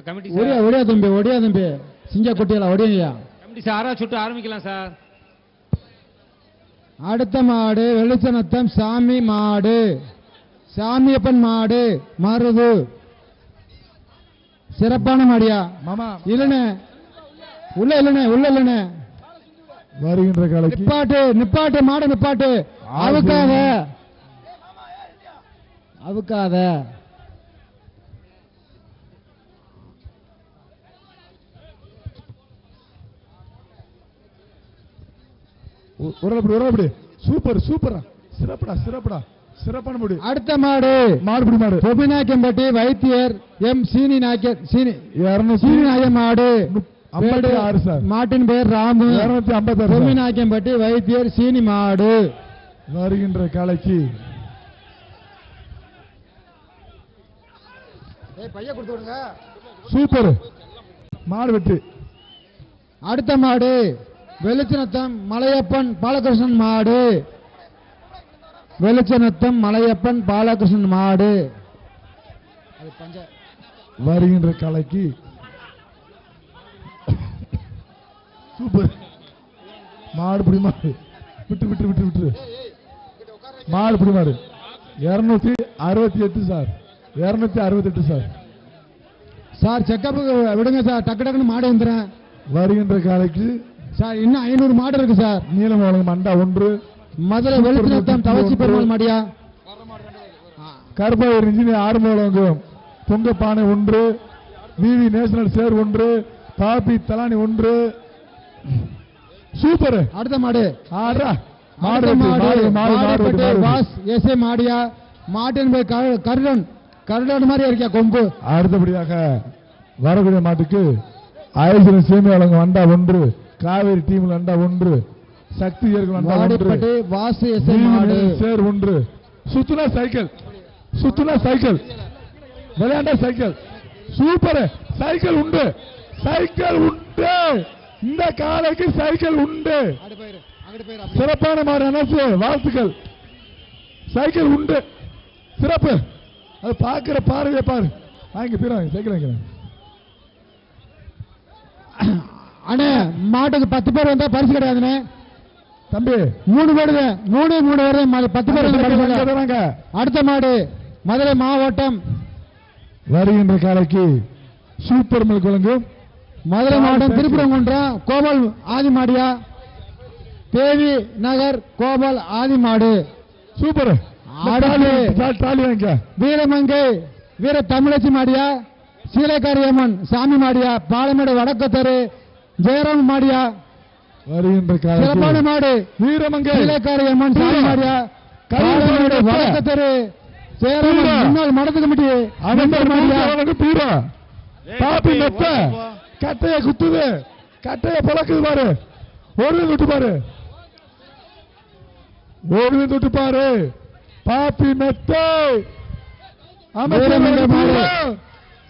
Committee Odia Odia தம்பி சிங்க கொட்டியலாம் Odia committee சாரா சுட்டு ஆரம்பிக்கலாம் சார். அடுத்த மாடு வெளிச்சநத்தம் சாமி மாடு, சாமியப்பன் மாடு மருது. சிறப்பான மாடியா மாமா இல்லனே உள்ள இல்லனே வருகின்ற காலைக்கு நிப்பாட்டு மாடு நிப்பாட்டு. அவுக்காத உரப்படி சூப்பர் சூப்பரா சிறப்படா சிறப்பான முடி. அடுத்த மாடு மாடுபடி மாடு பொபிநாயக்கம்பட்டி வைத்தியர் எம் சீனி நாயக்கர் சீனி நாய மாடு 56 சார். மாட்டின் பெயர் ராமு 256. பொபிநாயக்கம்பட்டி வைத்தியர் சீனி மாடு. வருகின்ற காலைக்கு பைய கொடுத்து விடுங்க. சூப்பர் மாடு வெற்றி. அடுத்த மாடு வெளிச்சநத்தம் மலையப்பன் பாலகிருஷ்ணன் மாடு, வெளிச்சநத்தம் மலையப்பன் பாலகிருஷ்ணன் மாடு. வருகின்ற காலைக்கு சூப்பர் மாடுபிடி மாடு விட்டு மாடுபிடி மாடு 268 சார். 268 சார். சார் செக்கப்புக்கு விடுங்க சார், டக்குன்னு மாடு வந்துடுறேன். வருகின்ற காலைக்கு சார் இன்னும் 500 மாடு இருக்கு சார். நீலமங்கலம் மண்டா 1, மதுரை வெளிச்சநத்தம் தவசி பெருமாள் மாடியா, கருப்பாயூர் இன்ஜினியர் ஆறுமுகம் பொங்கப்பானை 1, விவி நேஷனல் சேர் 1, பாப்பி தலானி 1. சூப்பர். அடுத்த மாடு மாடியா, மாட்டின் போய் கருடன் மாதிரி இருக்கியா கொம்பு. அடுத்தபடியாக வரக்கூடிய மாட்டுக்கு ஐஸ்வரன் சேமி வழங்கும் வண்டா 1, காவேரி டீம் வண்டா 1, சக்தி வாசு சேர் 1. சுத்துனா சைக்கிள் விளையாண்டா சைக்கிள். சூப்பர் சைக்கிள் உண்டு. இந்த காலைக்கு சைக்கிள் உண்டு. சிறப்பான மாடு அனசு வாழ்த்துக்கள். சைக்கிள் உண்டு சிறப்பு. அது பாக்குற பார்வையை பாரு. வாங்கி போயிடும் சைக்கிள் வாங்கிறேன். அண்ணே மாட்டுக்கு 10 பேர் வந்தா பரிசு கிடையாதுண்ணே தம்பி. 3 பேர் 3 பேர் 10 பேர். அடுத்த மாடு மதுரை மாவட்டம் வருகின்ற காலைக்கு சூப்பர் மில் குழங்கும் மதுரை மாவட்டம் திருப்பரங்குன்றம் கோபால் ஆதி மாடியா, தேவி நகர் கோபால் ஆதி மாடு. சூப்பர். வீரமங்கை வீர தமிழச்சி மாடியா, சீலைக்காரியம்மன் சாமி மாடியா, பாலமேடு வடக்கத்தரு ஜெயராம் மாடியா. வருகின்ற சிறப்பான மாடு வீரமங்கை சீலைக்காரியம்மன் சாமி மாடியா, பாலமேடு வடக்கத்தரு ஜெயராம் முன்னாள் மடத்து கமிட்டி மாடியா. பாப்பி மெத்த கட்டைய குத்துது, கட்டைய பழக்குது பாரு. ஒரு தொட்டு பாரு. பாப்பி மெத்த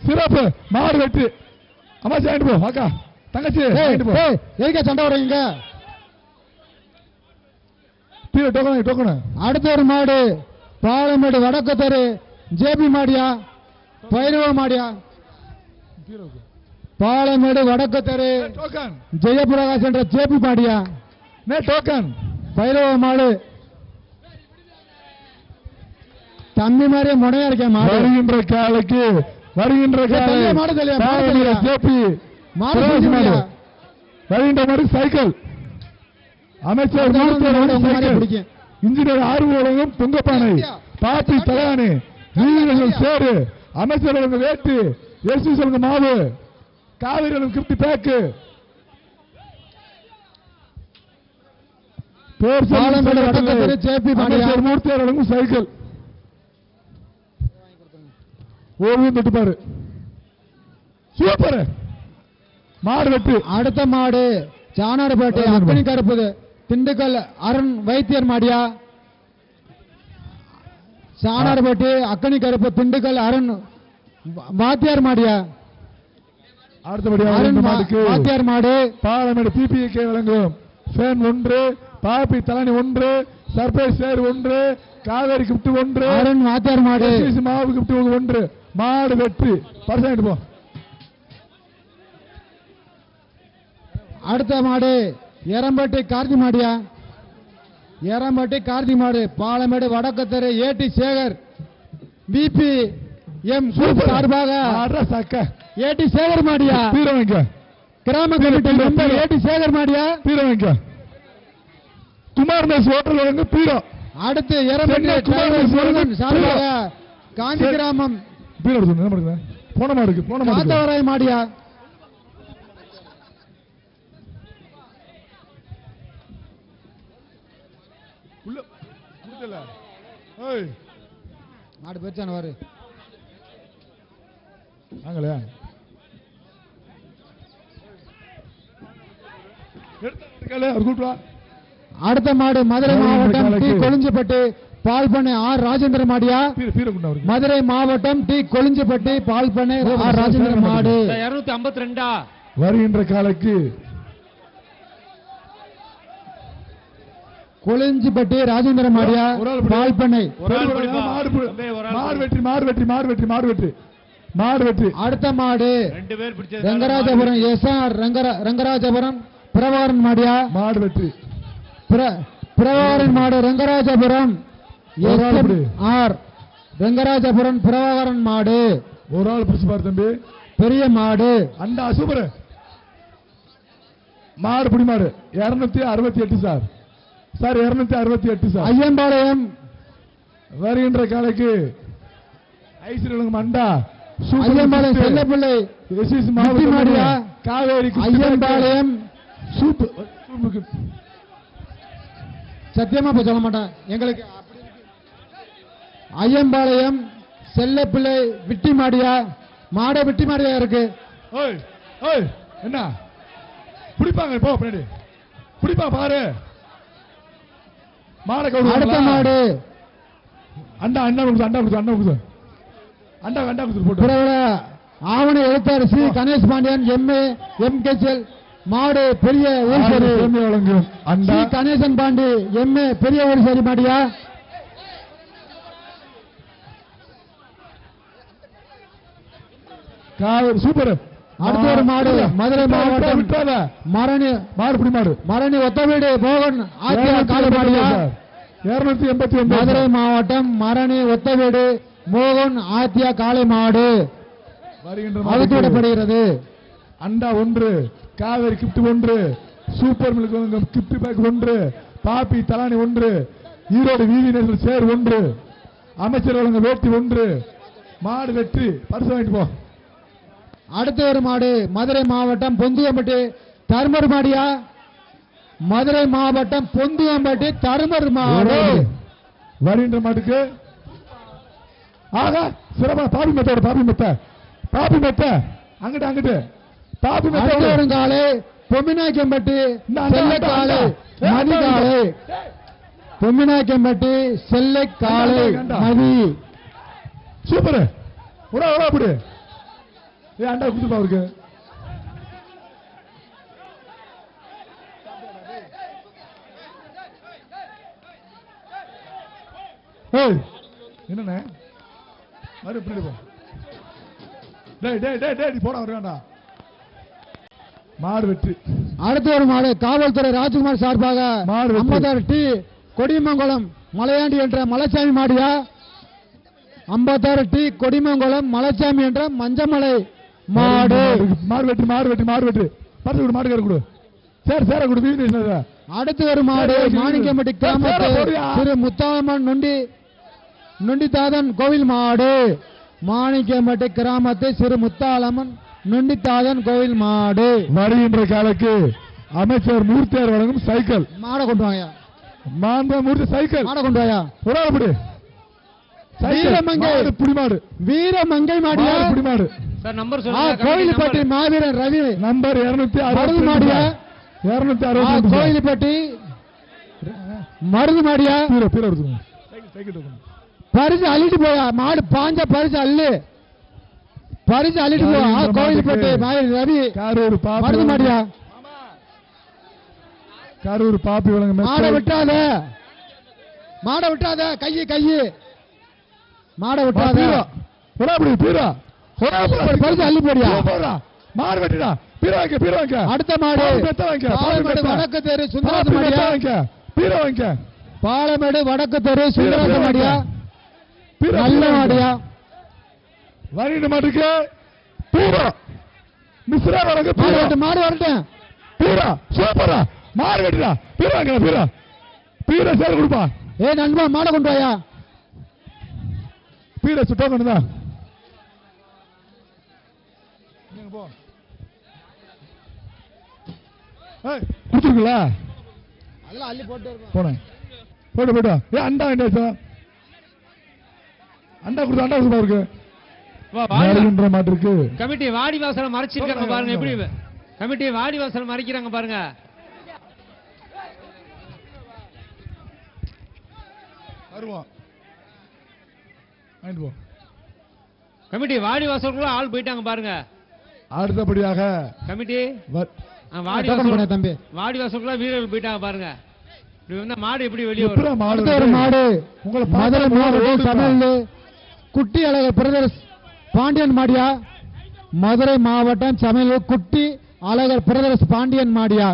சிறப்பு மாடு வெற்றி. அம்மாச்சி ஆயிட்டு போ அக்கா தங்கச்சி எதுக்கா சண்டை வர்றீங்க. டோக்கன. அடுத்த ஒரு மாடு பாலமேடு வடக்கத்தரு ஜேபி மாடியா, பைரவ மாடியா, பாலமேடு வடக்கத்தரு ஜெயபிரகாஷ் என்ற ஜேபி மாடியா. டோக்கன் பைரவ மாடு தம்பி மாதிரியே முனையா இருக்கேன். வருகின்ற காலைக்கு வருகின்ற மாடு சைக்கிள். அமைச்சர் இன்ஜினியர் ஆறுமுகம் பொங்கப்பானை, பாப்பி தலானி, வீரர்கள் சேரு, அமைச்சர் வேட்டு, எஸ் சொல்லுங்க மாவு, காவிரி கிப்டி பேக்கு, மூர்த்தியாளர்களும் சைக்கிள். ஓவியம் தொட்டுப்பாரு. சூப்பர் மாடு வெட்டு. அடுத்த மாடு சானார்பேட்டை அக்கனி கருப்புது திண்டுக்கல் அருண் வைத்தியர் மாடியா, சானார்பேட்டை அக்கனி கருப்பு திண்டுக்கல் அருண் வாத்தியார் மாடியா. அடுத்தபடியாக வாத்தியார் மாடு பாலமேடு பிபிஏ வழங்கும் ஃபேன் 1, பாப்பி தலானி 1, சர்ப்ரைஸ் சேர் 1, காவேரி கிப்ட் 1, அருண் வாத்தியார் மாடு, மாவு கிப்ட் 1. மாடு வெற்றி. பரிசாயிட்டு போ. அடுத்த மாடு எரம்பட்டி கார்த்தி மாடியா, எரம்பட்டி கார்த்தி மாடு, பாலமேடு வடக்கத்தெரு ஏடி சேகர் பிபி எம் சார்பாக ஏடி சேகர் மாடியா, கிராம கமிட்டி மெம்பர் ஏடி சேகர் மாடியா, குமார் மெஸ் ஹோட்டல் வழங்க பீரோ. அடுத்து எரம்பட்டி சார்பாக காந்தி கிராமம் போன மாடுக்கு காத்தவராய் மாடியா, மாடு பெருச்சான வாரு வாங்களே. அடுத்த மாடு மதுரை மாவட்டம் டி கொளிஞ்சிப்பட்டி பால் பண்ணை ஆர் ராஜேந்திர மாடியா, மதுரை மாவட்டம் டி கொளிஞ்சிப்பட்டி பால் பண்ணை ஆர் ராஜேந்திர மாடு 252 வருகின்ற காலைக்கு கொளிஞ்சிப்பட்டி ராஜேந்திர மாடியா பால் பண்ணை. அடுத்த மாடு ரங்கராஜபுரம் எஸ் ஆர் ரங்கராஜபுரம் பிரபாகரன் மாடியா, மாடு வெற்றி பிரபாகரன் மாடு ரங்கராஜபுரம் ஆர் ரங்கராஜபுரம் பிரபாகரன் மாடு. ஒரு ஆள் பிடிச்சு பாரு தம்பி, பெரிய மாடு அண்டா சூப்பர் மாடு, புடி மாடு 268 சார், 268 சார். ஐயம்பாளையம் வருகின்ற காலைக்கு ஐஸ்வர்யம் அண்டா ஐயம்பாளையம் செல்லப்பிள்ளை மாடியா, காவேரி ஐயம்பாளையம் சூப்பு சத்தியமா போய் சொல்ல மாட்டேன் எங்களுக்கு. ஐயம்பாளையம் செல்லப்பிள்ளை விட்டி மாடியா, மாட விட்டி மாடியா இருக்கு. என்ன பிடிப்பாங்க போ பின்னாடி பிடிப்பா பாரு. மாடை அடுத்த மாடு அண்டா அண்டா கொடுத்து அண்டா கொடுத்து அண்டா கொடுத்து அண்டா அண்டா கொடுத்து போட்டு ஆவண எழுத்தாளர் சி கணேஷ் பாண்டியன் எம்ஏ எம்கேஎல் மாடு பெரிய ஊர்சரி வழங்கும் சி கணேசன் பாண்டி எம்ஏ பெரிய ஊர்சரி மாடியா, சூப்பர். அடுத்த ஒரு மாடு மதுரை மாவட்டம் மரணி மாடு பிடி மாடு மரணி ஒத்தவீடு மோகன் ஆத்தியா காளை மாடியா, 289 மதுரை மாவட்டம் மரணி ஒத்தவீடு மோகன் ஆத்தியா காளை மாடு அவுத்துவிடப்படுகிறது. அண்டா 1, Kaveri gift 1, super milk gift pack 1, பாப்பி தலானி 1, ஈரோடு வீதி நேசல் சேர் 1, அமைச்சர் வழங்க வேட்டி 1. மாடு வெற்றி பரிசு வாங்கிட்டு போ. அடுத்த ஒரு மாடு மதுரை மாவட்டம் பொந்தியம்பட்டி தருமர் மாடியா, மதுரை மாவட்டம் பொந்தியம்பட்டி தருமர் மாடு. வருகின்ற மாட்டுக்கு ஆகா சிறப்பா பாபி மெத்தோட பாபி மெத்த அங்கிட்டு அங்கிட்டு பாபி மெத்த காலை பொம்மினாக்கம்பட்டி செல்லை காலை மதி காலை பொம்மினாக்கம்பட்டி செல்லை காலை மதி சூப்பர். உடா உடா அப்படி அண்டா குடுப்பா அவருக்கு. என்ன மறு பின்னாடி போ. போட வருவாண்டா. மாடு வெற்றி. அடுத்த ஒரு மாடு காவல்துறை ராஜ்குமார் சார்பாக 56 டி கொடிமங்கலம் மலையாண்டி என்ற மலைச்சாமி மாடியா, 56 டி கொடிமங்கலம் மலைச்சாமி என்ற மஞ்சமலை மாடு. மாடு வெற்றி மாடு வெற்றி மாடு வெற்றி பத்து கொடு மாடு கொடு சேர் சேர கொடு வீதி. அடுத்து ஒரு மாடு மாணிக்கம்பட்டி கிராமத்து திரு முத்தாமன் நொண்டித்தாதன் கோவில் மாடு, மாணிக்கம்பட்டி கிராமத்தை சிறு முத்தாளம்மன் நொண்டித்தாதன் கோவில் மாடு. வருகின்ற காலைக்கு அமைச்சர் மூர்த்தியார் வழங்கும் சைக்கிள். மாடை கொண்டு வாங்க. மூர்த்தி சைக்கிள் மாடை கொண்டு வாயா. உடம்படி வீரமங்கை புடிமாடு வீரமங்கை மாடியா புடிமாடு சார். நம்பர் சொல்லுங்க. கோயில்பட்டி மாவீரன் ரவி நம்பர் 260 மாடியா 260 கோயில்பட்டி மருது மாடியா. பரிசு அள்ளிட்டு போயா மாடு பாஞ்ச பரிசு அள்ளிட்டு போ. கோயில்பட்டி மாவீரன் ரவி காரூர் மருது மாடியா. காரூர் பாப்பி வழங்க மாடை விட்டாத கையை மாடை விட்டாத பரிசு அள்ளி போடியா. மாடு வெட்டிடா பீர வாங்க அடுத்த மாடு பாலமேடு வடக்கு தெரு சுந்தரராஜ மாடியா பீர வாங்க பாலமேடு வடக்கு தெரு சுந்தரராஜ மாடியா நல்ல மாடியா வரின மாட்டுக்கு பூரா மிஸ்ரா வழங்க மாடு வரட்டும் பூரா சூப்பரா மாடு வெட்டுடா பீர வாங்க பீர சேர் கொடுப்பா நண்பா மாடை கொண்டு வாயா பீர சுட்டா கொண்டுதா கொடுத்துருங்களா அதெல்லாம் அள்ளி போட்டு போனேன் போட்டு அண்டா என்ன அண்டா கொடுத்தா இருக்கு மாட்டு இருக்கு கமிட்டி வாடி வாசலை மறைச்சிருக்காங்க பாருங்க எப்படி கமிட்டி வாடி வாசலை மறைக்கிறாங்க பாருங்க வருவோம் கமிட்டி வாடி வாசலுக்குள்ள ஆள் போயிட்டாங்க பாருங்க அடுத்தபடியாக கமிட்டி வாடி வாசலுக்குள்ள வீரர்கள் போயிட்டாங்க பாருங்க இப்படி வந்தா மாடு எப்படி வெளியே வரும் மாடு உங்களை மதுரை மாவட்டம் குட்டி அழகர் பிரதர்ஸ் பாண்டியன் மாடியா மதுரை மாவட்டம் சமையல் குட்டி அழகர் பிரதர்ஸ் பாண்டியன் மாடியா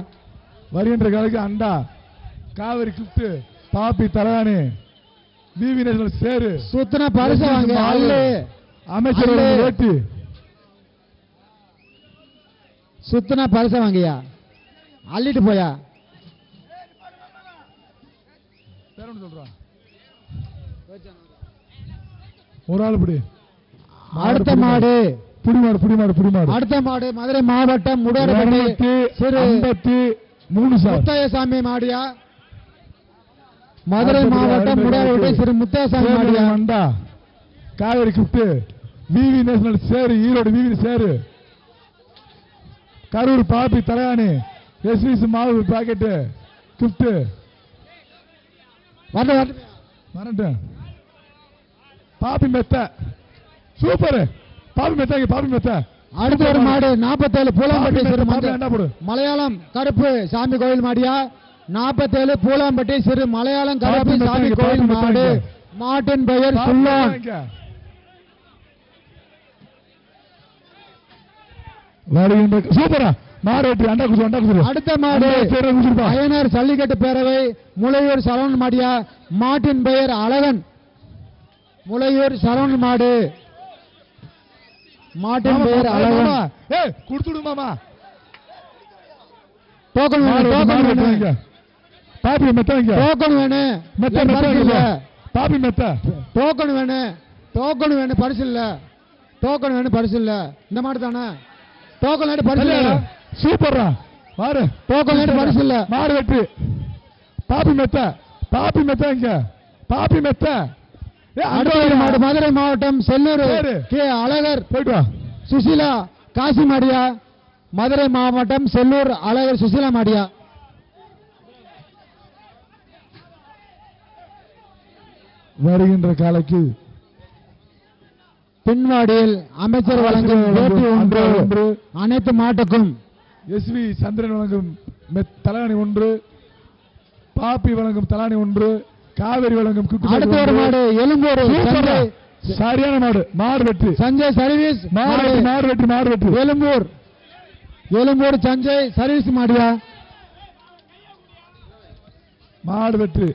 வருகின்ற காலைக்கு அண்டா காவிரி கிஃப்ட் பாப்பி தலகாணி பிவி நேஷனல் சேரு சுத்தன பரிசு வாங்க அமைச்சர் வேட்டி சுத்தன பரிசு வாங்கியா அள்ளிட்டு போயா சொல்றான் ஒரு ஆள் பிடி அடுத்த மாடு புடிமாடு அடுத்த மாடு மதுரை மாவட்டம் முடாரப்பட்டி சிறு 53 முத்தையசாமி மாடியா மதுரை மாவட்டம் முடாரப்பட்டி சிறு முத்தையசாமி மாடியா அண்டா காவேரி கிஃப்ட் பிவி நேஷனல் சேரு ஈரோடு பிவி சேரு கரூர் பாப்பி தலகாணி எஸ்விசி மாவு பாக்கெட் கிஃப்ட் வரட்டும் பாப்பி மெத்த சூப்பர் பாப்பி மெத்த அடுத்த ஒரு மாடு 47 பூலாம்பட்டி சிறு மலையாளம் கருப்பு சாமி கோயில் மாடியா 47 பூலாம்பட்டி சிறு மலையாளம் கருப்பு சாமி கோயில் மாடு மாட்டின் பெயர் சுல்லான் சூப்பரா மாடு அண்டா குசு அடுத்த மாடு அயனார் ஜல்லிக்கட்டு பேரவை முளையூர் சரவணன் மாடியா மாட்டின் பெயர் அழகன் முளையூர் சரவணன் மாடு மாட்டின் பெயர் அழகன் கொடுத்துடுமாமா டோக்கன் வேணும் பாப்பி மெத்த டோக்கன் வேணும் பாப்பி மெத்த டோக்கன் வேணும் பரிசு இல்ல டோக்கன் வேணும் பரிசு இல்ல இந்த மாடு தானே டோக்கன் வேணும் பரிசு இல்ல சூப்பரா பாரு டோக்கன் வேணும் பரிசு இல்ல மாடு வெற்றி பாப்பி மெத்த இங்க பாப்பி மெத்த மாடு மதுரை மாவட்டம் செல்லூர் கே அழகர் போயிட்டு வா சுசிலா காசி மாடியா மதுரை மாவட்டம் செல்லூர் அழகர் சுசிலா மாடியா வருகின்ற காலைக்கு பின்வாடியில் அமைச்சர் வழங்கும் வேட்டி ஒன்று அனைத்து மாட்டுக்கும் எஸ்வி சந்திரன் வழங்கும் தலாணி ஒன்று பாப்பி வழங்கும் தலாணி ஒன்று காவேரி வழங்கும் அடுத்த ஒரு மாடு எழும்பூர் சரியான மாடு வெற்றி சஞ்சய் சர்வீஸ் மாடு வெற்றி எழும்பூர் சஞ்சய் சர்வீஸ் மாடியா மாடு வெற்றி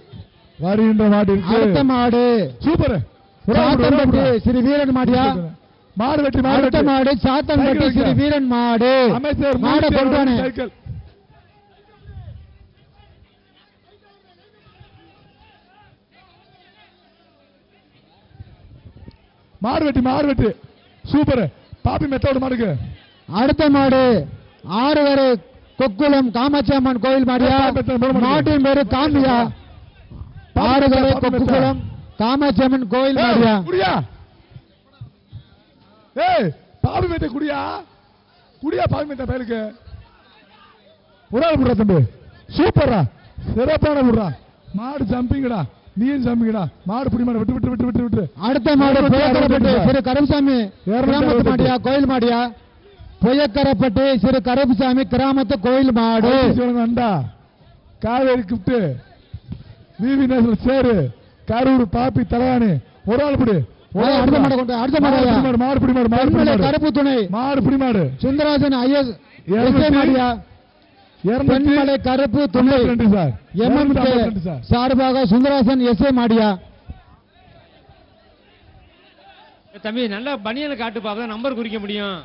வருகின்ற மாடு அடுத்த மாடு சூப்பர் சாத்தன்பட்டி ஸ்ரீ வீரன் மாடியா மாடு வெற்றி அடுத்த மாடு சாத்தன்பட்டி ஸ்ரீ வீரன் மாடு அமைச்சர் மாடு கொண்டானே மாடு வெட்டி சூப்பர் பாப்பி மெத்தோடு மாடுக்கு அடுத்த மாடு ஆறுவரை கொக்குளம் காமாட்சி அம்மன் கோயில் மாடியா மாட்டின் பேரு காமியா ஆறுவரை கொக்குளம் காமாட்சி அம்மன் கோயில் மாடியா குடியா பாப்பி மெத்த குடியா பாப்பி மெத்த பயலுக்கு ஒரு ஆள் புடுறா தம்பி சூப்பரா சிறப்பான புடுறா மாடு ஜம்பிங்கடா நீயும் ஜம்பிங்கடா மாடு புடி மாடு விட்டு அடுத்த மாடு புயக்கரப்பட்டி சிறு கருப்புசாமி கிராமத்து மாடியா கோயில் மாடியா புயக்கரப்பட்டி சிறு கருப்புசாமி கிராமத்து கோயில் மாடு அண்டா காவேரி கிஃப்ட் விவி நேஷனல் சேரு கரூர் பாப்பி தலகாணி ஒரு ஆள் அடுத்த மாடு கொண்டு அடுத்த மாடு மாடு பிடி மாடு பெண்மலை கருப்பு துணை மாடு பிடி மாடு சுந்தராசன் ஐஎஸ் எஸ்ஐ மாடியா பெண்மலை கருப்பு துணை சார் எம்எம்கே சார்பாக சுந்தராசன் எஸ்ஐ மாடியா தம்பி நல்லா பனியனை காட்டு பாப்பா நம்பர் குறிக்க முடியும்